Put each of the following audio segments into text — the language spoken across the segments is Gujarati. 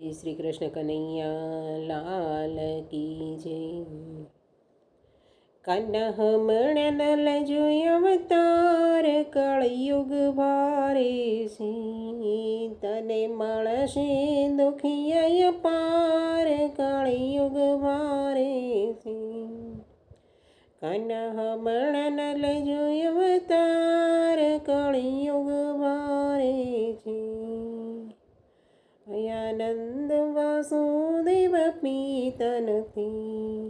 શ્રી કૃષ્ણ કનૈયા લાલ કી જય। કાના હમણાં ન લજો અવતાર કળયુગ ભારે છે, તને મળશે દુખિયા પાર કળયુગ ભારે છે। કાના હમણાં ન લજો અવતાર કળયુગ ભારે છે। અહીંયા નંદ વાસુદેવ પિતા નથી,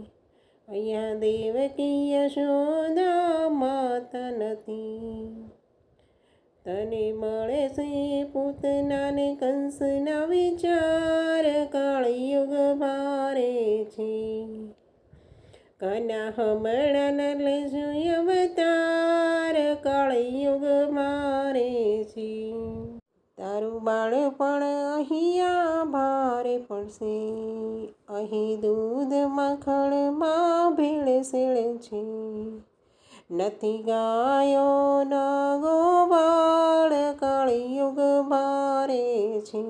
અહીંયા દેવકી યશોદા માતા નથી। તને મળે છે પૂતનાને કંસના વિચાર કળયુગ ભારે છે। કાના હમણાં ન લેજો અવતાર કળયુગ ભારે છે। તારું બાળપણ અહીંયા ભારે પડશે, અહીં દૂધ માખણમાં ભેળસેળ છે। નથી ગાયો ન ગોવાળ કળયુગ ભારે છે।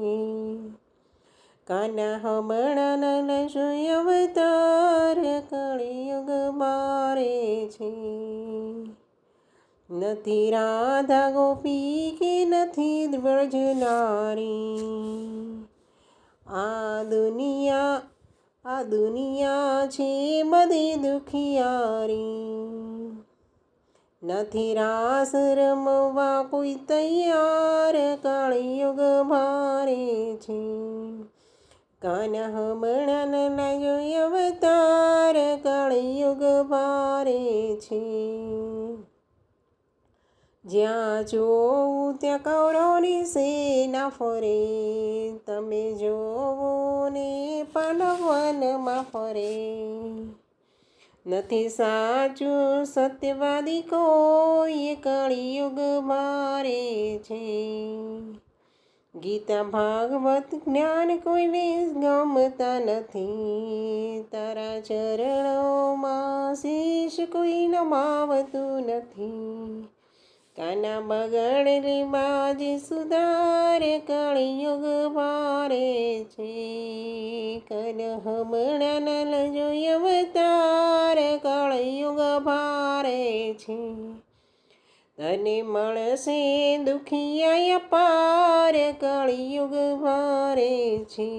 કાના હમણાં ન લેજો અવતાર કળયુગ ભારે છે। નથી રાધા ગોપી કે નથી વ્રજ નારી, આ દુનિયા છે બધી દુખિયારી। નથી રાસ રમવા કોઈ તૈયાર કળયુગ ભારે છે। કાના હમણાં ન લેજો અવતાર કળયુગ ભારે છે। જ્યાં જોવું ત્યાં કૌરવની સેના ફરે, તમે જોવો ને પાનવનમાં ફરે। નથી સાચું સત્યવાદી કોઈ કળયુગ ભારે છે। ગીતા ભાગવત જ્ઞાન કોઈને ગમતા નથી, તારા ચરણોમાં શીશ કોઈ નમાવતું નથી। કાના બગડેલી બાજી સુધાર કળયુગ ભારે છે। કાના હમણાં ન લેજો અવતાર કળયુગ ભારે છે। તને મળશે દુખિયા પાર કળયુગ ભારે છે।